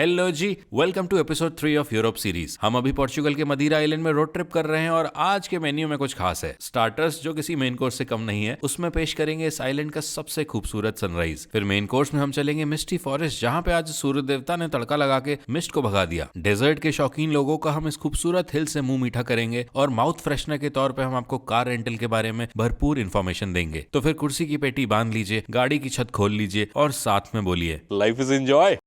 Hello जी, welcome to episode 3 of Europe series. हम अभी पोर्चुगल के मदीरा आइलैंड में रोड ट्रिप कर रहे हैं और आज के मेन्यू में कुछ खास है। स्टार्टर्स जो किसी मेन कोर्स से कम नहीं है, उसमें पेश करेंगे इस आइलैंड का सबसे खूबसूरत सनराइज। फिर मेन कोर्स में हम चलेंगे मिस्टी फॉरेस्ट, जहाँ पे आज सूर्य देवता ने तड़का लगा के मिस्ट को भगा दिया। डेजर्ट के शौकीन लोगों का हम इस खूबसूरत हिल से मुंह मीठा करेंगे और माउथ फ्रेशनर के तौर पे हम आपको कार रेंटल के बारे में भरपूर इन्फॉर्मेशन देंगे। तो फिर कुर्सी की पेटी बांध लीजिए, गाड़ी की छत खोल लीजिए और साथ में बोलिए लाइफ इज एंजॉय।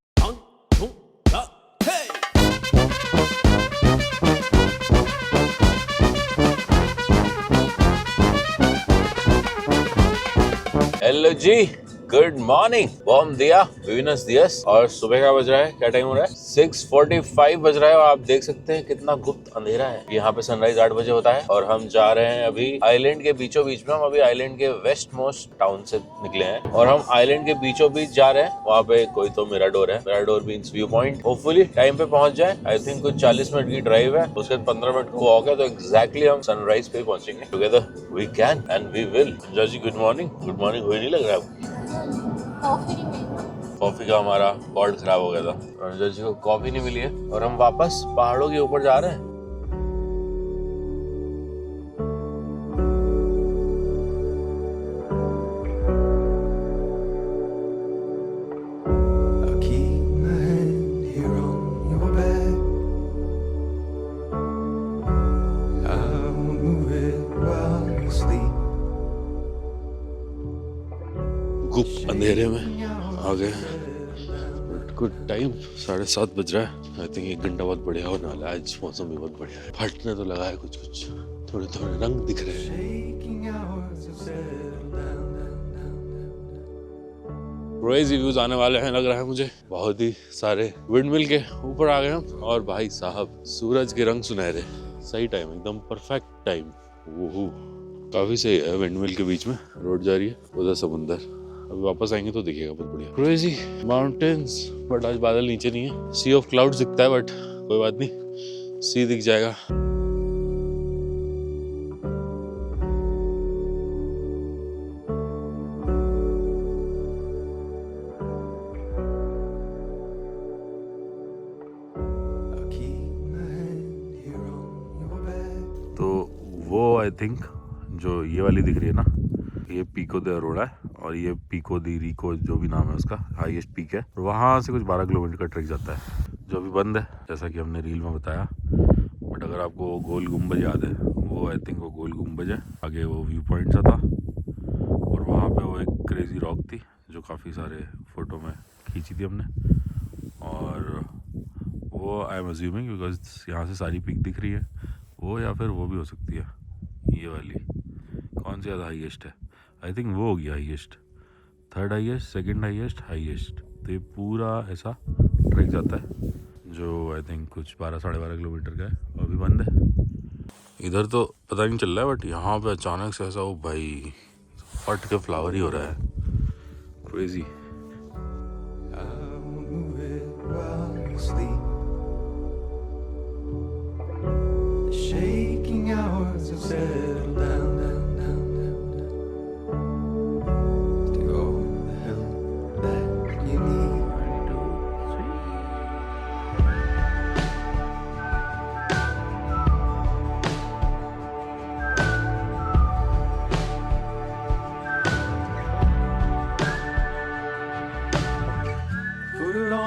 हेलो जी, गुड मॉर्निंग। बॉम दिया, विनस दियस। और सुबह का बज रहा है, क्या टाइम हो रहा है? 6:45 बज रहा है और आप देख सकते हैं कितना गुप्त अंधेरा है। यहाँ पे सनराइज 8 बजे होता है और हम जा रहे हैं अभी आइलैंड के बीचों बीच में। हम अभी आइलैंड के वेस्ट मोस्ट टाउन से निकले हैं और हम आइलैंड के बीचों बीच जा रहे हैं। वहाँ पे कोई तो मिराडोर है, mirador means view point. Hopefully time पे पहुंच जाए। आई थिंक कुछ 40 मिनट की ड्राइव है, उसके बाद 15 मिनट को हो गया तो एग्जैक्टली हम सनराइज पे पहुंचेंगे। Together we can and we will. जी गुड मॉर्निंग। गुड मॉर्निंग हुई नहीं लग रहा है? कॉफी का हमारा पॉड खराब हो गया था, अनुजा जी को कॉफी नहीं मिली है और हम वापस पहाड़ों के ऊपर जा रहे हैं। गुप्त अंधेरे में आ गए। गुड टाइम, 7:30 बज रहा है। आई थिंक 1 घंटा बहुत बढ़िया होने वाला है। आज मौसम भी बहुत बढ़िया है। फटने तो लगा है कुछ कुछ, थोड़े थोड़े रंग दिख रहे हैं। क्रेजी व्यूज आने वाले हैं लग रहा है मुझे। बहुत ही सारे विंडमिल के ऊपर आ गए हम और भाई साहब सूरज के रंग सुनहरे। सही टाइम, एकदम परफेक्ट टाइम। काफी सही है। विंडमिल के बीच में रोड जा रही है, उधर समुंदर। अभी वापस आएंगे तो दिखेगा बहुत बढ़िया। क्रेजी माउंटेन्स, बट आज बादल नीचे नहीं है। सी ऑफ क्लाउड्स दिखता है बट कोई बात नहीं, सी दिख जाएगा। तो वो आई थिंक जो ये वाली दिख रही है ना, ये पीको दे अरोड़ा है और ये पीको दी रिको जो भी नाम है उसका हाईएस्ट पीक है। वहाँ से कुछ 12 किलोमीटर का ट्रैक जाता है जो अभी बंद है, जैसा कि हमने रील में बताया। बट अगर आपको गोल गुम्बज याद है, वो आई थिंक वो गोल गुम्बज है। आगे वो व्यू पॉइंट सा था और वहाँ पे वो एक क्रेजी रॉक थी जो काफ़ी सारे फोटो में खींची थी हमने। और वो आई एम अज्यूमिंग बिकॉज यहाँ से सारी पीक दिख रही है, वो या फिर वो भी हो सकती है ये वाली। कौन सी ज़्यादा हाईएस्ट है? आई थिंक वो होगी highest, third highest, second highest, highest. तो ये पूरा ऐसा ट्रैक जाता है जो आई थिंक कुछ 12-12.5 किलोमीटर का है और अभी बंद है। इधर तो पता नहीं चल रहा है बट यहाँ पे अचानक से ऐसा, वो भाई फट के फ्लावर ही हो रहा है। Crazy.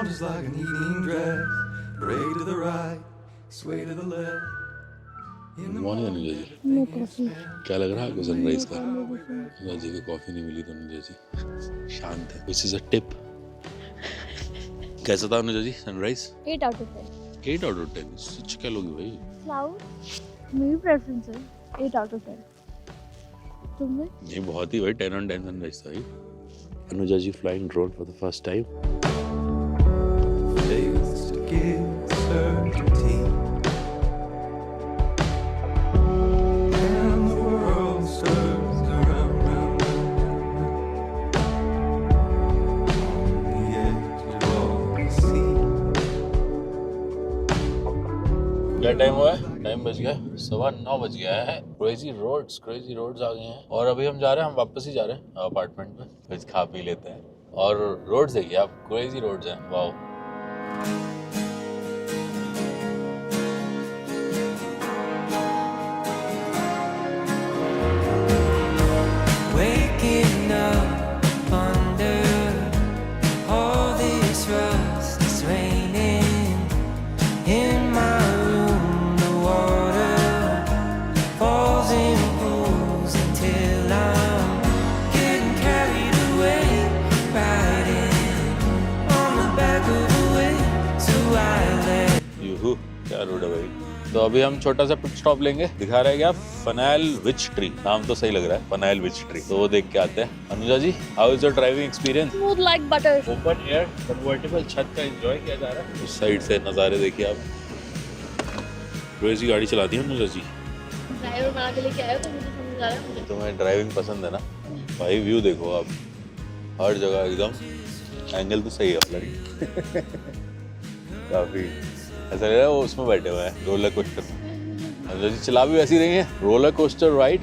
Just like an evening dress, sway to the right, sway to the left. Morning Anuja ji, क्या लग रहा है आपको सनराइज का? अनुजा जी को कॉफी नहीं मिली तो अनुजा जी शांत है। Which is a tip. कैसा था Anuja ji sunrise? 8 out of 10। 8 out of 10? सच क्या लोगी भाई? क्लाउड मेरी प्रेफरेंस है 8 out of 10। तुमने? नहीं, बहुत ही भाई 10 on 10 सनराइज था भाई। Anuja ji flying drone for the first time. क्या टाइम हुआ है? टाइम बज गया 9:15 बज गया है। क्रेजी रोड्स आ गए हैं और अभी हम जा रहे हैं, हम वापस ही जा रहे हैं अपार्टमेंट में। कुछ खा पी लेते हैं और रोड्स देखिए आप, क्रेजी रोड्स हैं। वाओ। क्या रोड है भाई। तो अभी हम छोटा सा पिट स्टॉप लेंगे, दिखा रहे हैं क्या, फनैल विच ट्री, नाम तो सही लग रहा है, फनैल विच ट्री। तो वो देख के आते हैं। Anuja ji, how is your driving experience? Smooth like butter. Open air convertible छत का एंजॉय किया जा रहा है। उस साइड से नज़ारे देखिए आप। क्रेजी गाड़ी चलाती है अनुजा जी। ड्राइवर बना के लेके आए तो मुझे समझ आ रहा है मुझे। तुम्हें ड्राइविंग पसंद है ना भाई? व्यू देखो आप, हर जगह एकदम, एंगल तो सही है लड़की। काफी ऐसा लग रहा है वो उसमें बैठे हुए हैं रोलर कोस्टर में। अनुजा जी चला भी वैसी रही है, roller coaster ride.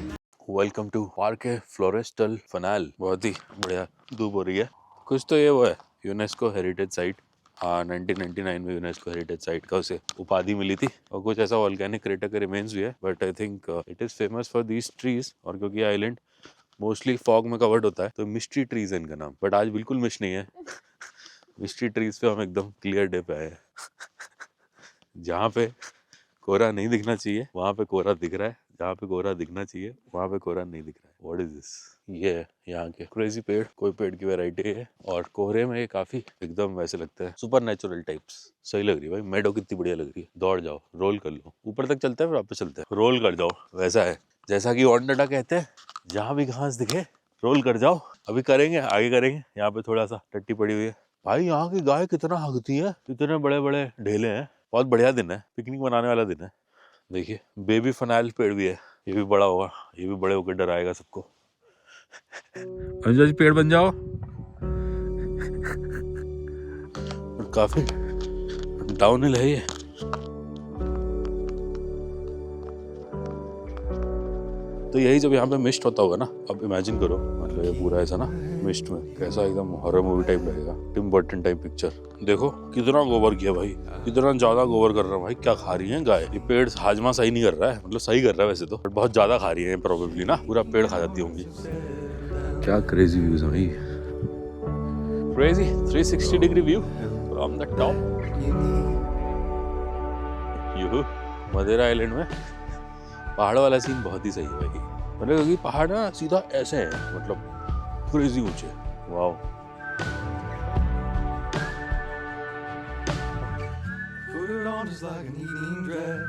Welcome to park Florestal Fanal. बहुत ही बढ़िया धूप हो रही है। कुछ तो ये वो है यूनेस्को हेरिटेज साइट। हाँ, 1999 में यूनेस्को हेरिटेज साइट का उसे उपाधि मिली थी। और कुछ ऐसा वॉल्केनिक क्रेटर के रिमेन्स भी है, but I think it is famous for these trees. और क्योंकि आइलैंड मोस्टली फॉग में कवर्ड होता है तो मिस्ट्री ट्रीज है इनका नाम। बट आज बिल्कुल मिस्ट नहीं है। मिस्ट्री ट्रीज पे हम एकदम क्लियर डे पे आए हैं। जहाँ पे कोहरा नहीं दिखना चाहिए वहाँ पे कोहरा दिख रहा है, जहाँ पे कोहरा दिखना चाहिए वहाँ पे कोहरा नहीं दिख रहा है। What is this? ये है यहाँ के क्रेजी पेड़, कोई पेड़ की वैरायटी है। और कोहरे में ये काफी एकदम वैसे लगते हैं सुपर नेचुरल टाइप्स। सही लग रही है भाई, मेडो कितनी बढ़िया लग रही है। दौड़ जाओ, रोल कर लो, ऊपर तक चलते हैं फिर वापस चलते हैं, रोल कर जाओ। वैसा है जैसा कि ऑनडा कहते हैं, जहाँ भी घास दिखे रोल कर जाओ। अभी करेंगे, आगे करेंगे। यहाँ पे थोड़ा सा टट्टी पड़ी हुई है। भाई यहाँ की गाय कितना हगती है, इतने बड़े बड़े ढेले हैं। बहुत बढ़िया दिन है, पिकनिक मनाने वाला दिन है। देखिए बेबी फनैल पेड़ भी है, ये भी बड़ा होगा, ये भी बड़े होकर डराएगा सबको। अनुजा जी पेड़ बन जाओ। काफी डाउनहिल है ये। तो यही जब यहाँ पे मिस्ट होता होगा ना, अब इमेजिन करो, मतलब ये पूरा ऐसा ना मिस्ट में, कैसा एकदम हॉरर मूवी टाइप लगेगा, टिम बर्टन टाइप पिक्चर। देखो कितना गोबर किया भाई, कितना ज्यादा गोबर कर रहा है भाई। क्या खा रही है गाय? ये पेड़ हाजमा सही नहीं कर रहा है, मतलब सही कर रहा है वैसे तो, बट बहुत ज्यादा खा रही है प्रोबेबली ना, पूरा पेड़ खा जाती होंगी। क्या क्रेजी व्यूज है भाई, crazy 360 degree view from the top. Yoohoo, Madeira island में पहाड़ वाला सीन बहुत ही सही है भाई। मतलब क्योंकि पहाड़ ना सीधा ऐसे है, मतलब क्रेजी ऊंचे। Wow, Put it on just like an evening dress.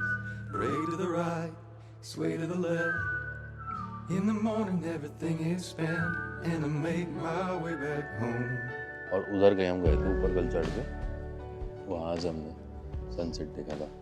Break to the right, sway to the left. In the morning everything is spent, and I make my way back home. और उधर गए, हम गए थे ऊपर कल चढ़ के, वहाँ से हमने सनसेट देखा था।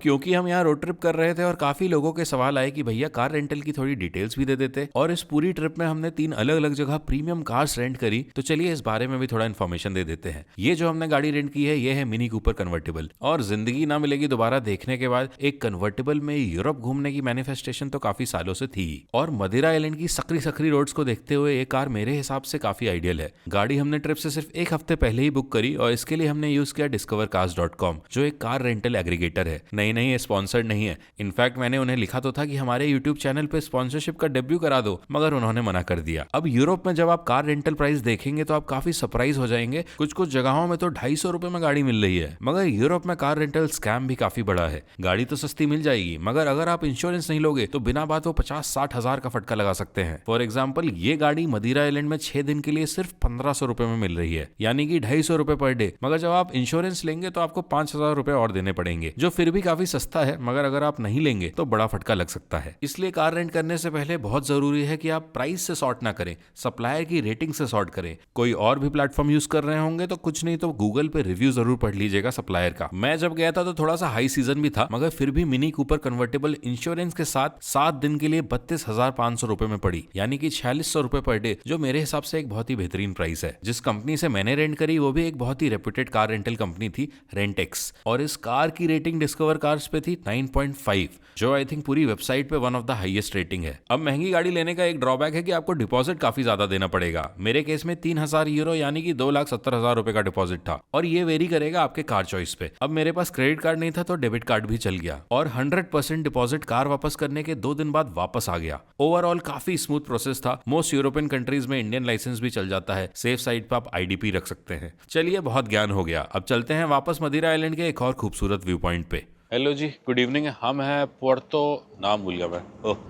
क्योंकि हम यहाँ रोड ट्रिप कर रहे थे और काफी लोगों के सवाल आए कि भैया कार रेंटल की थोड़ी डिटेल्स भी दे देते। और इस पूरी ट्रिप में हमने 3 अलग अलग जगह प्रीमियम कार्स रेंट करी, तो चलिए इस बारे में भी थोड़ा इन्फॉर्मेशन दे देते हैं। ये जो हमने गाड़ी रेंट की है, ये है मिनी कूपर कन्वर्टेबल। और जिंदगी ना मिलेगी दोबारा देखने के बाद एक कन्वर्टेबल में यूरोप घूमने की मैनिफेस्टेशन तो काफी सालों से थी। और मदिरा आइलैंड की सकरी सकरी रोड्स को देखते हुए ये कार मेरे हिसाब से काफी आइडियल है। गाड़ी हमने ट्रिप से सिर्फ 1 हफ्ते पहले ही बुक करी, और इसके लिए हमने यूज किया discovercars.com, जो एक कार रेंटल एग्रीगेटर है। नहीं, ये स्पॉन्सर्ड नहीं है। इनफैक्ट मैंने उन्हें लिखा तो था कि हमारे यूट्यूब चैनल पे स्पॉन्सरशिप का डेब्यू करा दो, मगर उन्होंने मना कर दिया। अब यूरोप में जब आप कार रेंटल प्राइस देखेंगे तो आप काफी सरप्राइज हो जाएंगे। कुछ जगहों में तो 250 रुपए में गाड़ी मिल रही है। मगर यूरोप में कार रेंटल स्कैम भी काफी बड़ा है। गाड़ी तो सस्ती मिल जाएगी, मगर अगर आप इंश्योरेंस नहीं लोगे तो बिना बात वो 50-60 हजार का फटका लगा सकते हैं। फॉर एग्जाम्पल, ये गाड़ी मदिरा आइलैंड में 6 दिन के लिए सिर्फ 1500 रुपए में मिल रही है, यानी कि 250 रुपए पर डे। मगर जब आप इंश्योरेंस लेंगे तो आपको 5000 रुपए और देने पड़ेंगे, जो फिर भी काफी सस्ता है। मगर अगर आप नहीं लेंगे तो बड़ा फटका लग सकता है। इसलिए कार रेंट करने से पहले बहुत जरूरी है कि आप प्राइस से सॉर्ट ना करें, सप्लायर की रेटिंग से सॉर्ट करें। कोई और भी प्लेटफॉर्म यूज कर रहे होंगे तो कुछ नहीं तो गूगल पे रिव्यू जरूर पढ़ लीजिएगा सप्लायर का। मैं जब गया था तो थोड़ा सा हाई सीजन भी था, मगर फिर भी मिनी कूपर कन्वर्टेबल इंश्योरेंस के साथ 7 दिन के लिए 32,500 रुपए में पड़ी, यानी कि 4600 रुपए पर डे, जो मेरे हिसाब से एक बहुत ही बेहतरीन प्राइस है। जिस कंपनी से मैंने रेंट करी वो भी एक बहुत ही रेप्यूटेड कार रेंटल कंपनी थी, रेंटेक्स। और इस कार की रेटिंग डिस्कवर कार्स पे थी 9.5, जो आई थिंक पूरी वेबसाइट पे one of the highest rating है। अब महंगी गाड़ी लेने का एक ड्रॉबैक है कि आपको डिपॉजिट काफी ज्यादा देना पड़ेगा। मेरे केस में 3000 यूरो यानी कि 2,70,000 रुपए का डिपॉजिट था, और ये वेरी करेगा आपके कार चॉइस पे। अब मेरे पास क्रेडिट कार्ड नहीं था तो डेबिट कार्ड भी चल गया, और 100% डिपॉजिट कार वापस करने के 2 दिन बाद वापस आ गया। ओवरऑल काफी स्मूथ प्रोसेस था। मोस्ट यूरोपियन कंट्रीज में इंडियन लाइसेंस भी चल जाता है। सेफ साइड पे आप IDP रख सकते हैं। चलिए बहुत ज्ञान हो गया, अब चलते हैं वापस मदिरा आइलैंड के एक और खूबसूरत व्यू पॉइंट पे। हेलो जी, गुड इवनिंग। हम हैं पोर्तो, नाम भूल गया मैं,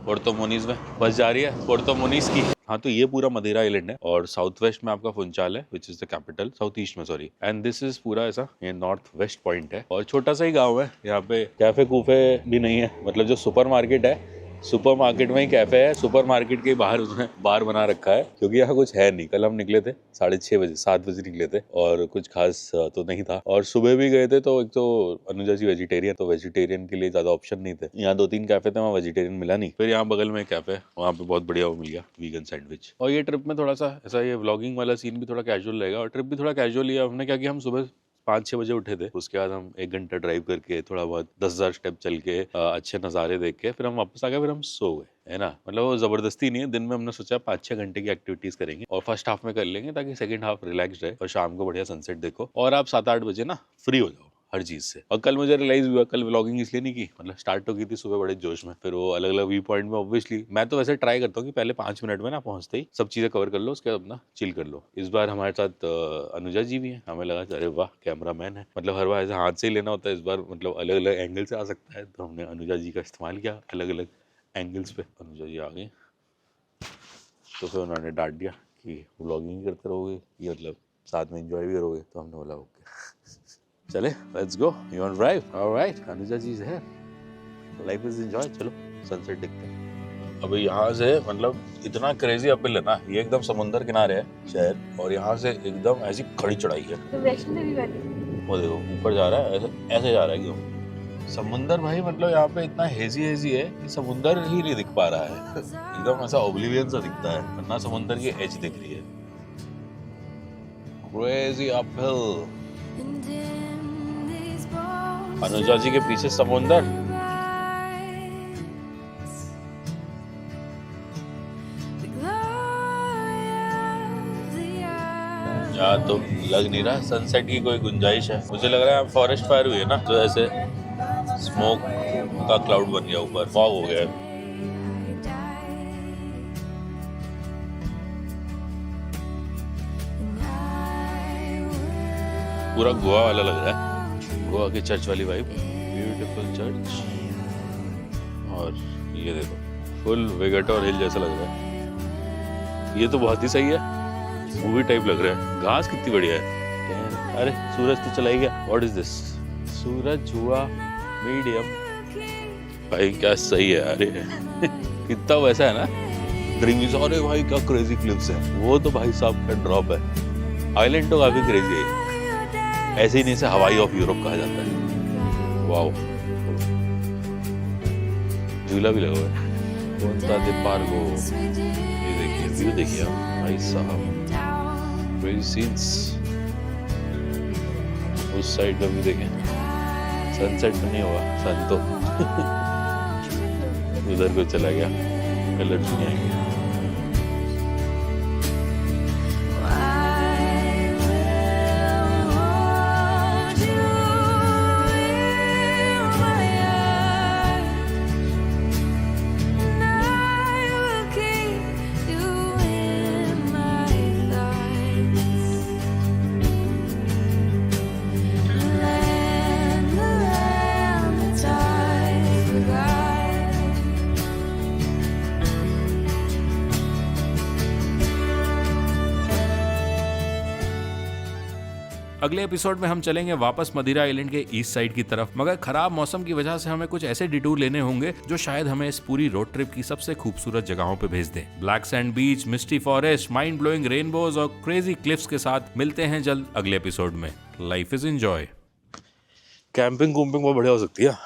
पोर्तो मोनीज में बस जा रही है, पोर्तो मोनीज की। हाँ, तो ये पूरा मदिरा आइलैंड है और साउथ वेस्ट में आपका फुंचाल है, which is the capital, south east में सॉरी, एंड दिस इज पूरा ऐसा ये नॉर्थ वेस्ट पॉइंट है और छोटा सा ही गाँव है। यहाँ पे कैफे कूफे भी नहीं है, मतलब जो सुपर मार्केट है, सुपर मार्केट में ही कैफे है, सुपर मार्केट के बाहर उसने बार बना रखा है, क्योंकि यहाँ कुछ है नहीं। कल हम निकले थे 6:30 बजे, 7 बजे निकले थे और कुछ खास तो नहीं था। और सुबह भी गए थे तो एक तो अनुजा जी वेजिटेरियन, तो वेजिटेरियन के लिए ज्यादा ऑप्शन नहीं थे। यहाँ 2-3 कैफे थे, वहाँ वेजिटेरियन मिला नहीं। फिर यहाँ बगल में कैफे है, वहाँ पे बहुत बढ़िया वो मिल गया वीगन सैंडविच। और ये ट्रिप में थोड़ा सा ऐसा ये व्लॉगिंग वाला सीन भी थोड़ा कैजुअल रहेगा और ट्रिप भी थोड़ा कैजुअल लिया हमने। क्या किया, हम सुबह 5-6 बजे उठे थे, उसके बाद हम 1 घंटा ड्राइव करके थोड़ा बहुत 10,000 स्टेप चल के अच्छे नज़ारे देख के फिर हम वापस आ गए, फिर हम सो गए, है ना। मतलब वो जबरदस्ती नहीं है, दिन में हमने सोचा 5-6 घंटे की एक्टिविटीज करेंगे और फर्स्ट हाफ में कर लेंगे ताकि सेकंड हाफ रिलैक्स रहे और शाम को बढ़िया सनसेट देखो और आप 7-8 बजे ना फ्री हो जाओ हर चीज से। और कल मुझे रियलाइज हुआ, कल व्लॉगिंग इसलिए नहीं की, मतलब स्टार्ट तो की थी सुबह बड़े जोश में, फिर वो अलग अलग व्यू पॉइंट में ऑब्वियसली मैं तो वैसे ट्राई करता हूँ कि पहले 5 मिनट में ना पहुंचते ही सब चीजें कवर कर लो, उसके बाद अपना चिल कर लो। इस बार हमारे साथ अनुजा जी भी हैं, हमें लगा अरे वाह कैमरा मैन है, मतलब हर बार ऐसे हाथ से ही लेना होता है, इस बार मतलब अलग अलग एंगल से आ सकता है, तो हमने अनुजा जी का इस्तेमाल किया अलग अलग एंगल्स पे। अनुजा जी आ गई तो फिर उन्होंने डांट दिया कि व्लॉगिंग करते रहोगे, ये मतलब साथ में एंजॉय भी करोगे, तो हमने बोला ओके चले let's go, you want drive, alright. Anuja ji is here, life is enjoy. चलो सनसेट देखते हैं। अब यहाँ से मतलब इतना क्रेजी अपहिल है ना, ये एकदम समुंदर किनारे है शहर और यहाँ से एकदम ऐसी खड़ी चढ़ाई है। तो वैष्णो देवी वाली वो देखो ऊपर जा रहा है, ऐसे ऐसे जा रहा है एकदम समुंदर भाई। मतलब यहाँ पे इतना हेजी है कि समुंदर ही नहीं दिख पा रहा है, एकदम ऐसा ओब्लिवियन सा दिखता है, वरना समुंदर की एज दिख रही है। Crazy uphill. अनुजा जी के पीछे समुंदर, यहाँ तो लग नहीं रहा सनसेट की कोई गुंजाइश है। मुझे लग रहा है फॉरेस्ट फायर हुई है ना, तो ऐसे स्मोक का क्लाउड बन गया, ऊपर फॉग हो गया है। पूरा गोवा वाला लग रहा है, गोवा की चर्च वाली वाइब, ब्यूटीफुल चर्च। और ये देखो फुल वेगेटा और हिल जैसा लग रहा है, ये तो बहुत ही सही है, मूवी टाइप लग रहा है। घास कितनी बढ़िया है। अरे सूरज तो चला ही गया, व्हाट इज दिस, सूरज हुआ मीडियम। भाई क्या सही है, अरे कितना वैसा है ना ड्रीम्स। अरे भाई क्या क्रेजी क्लिप्स है, वो तो भाई साहब का ड्रॉप है। आइलैंड तो काफी क्रेजी है, ऐसे ही नहीं से हवाई ऑफ यूरोप कहा जाता है। वाओ, झूला भी लगा हुआ है, पोंता दे पार्गो। ये देखिए व्यू देखिए आप भाई साहब, क्रेजी सीन्स। उस साइड का भी देखें, सनसेट तो नहीं हुआ, सन तो उधर को चला गया, कलर नहीं आएंगे। अगले एपिसोड में हम चलेंगे वापस मदिरा आइलैंड के ईस्ट साइड की तरफ, मगर खराब मौसम की वजह से हमें कुछ ऐसे डिटूर लेने होंगे जो शायद हमें इस पूरी रोड ट्रिप की सबसे खूबसूरत जगहों पे भेज दें। ब्लैक सैंड बीच, मिस्टी फॉरेस्ट, माइंड ब्लोइंग रेनबोज और क्रेजी क्लिफ्स के साथ मिलते हैं जल्द अगले एपिसोड में। Life is enjoy. कैंपिंग बहुत बढ़िया हो सकती है।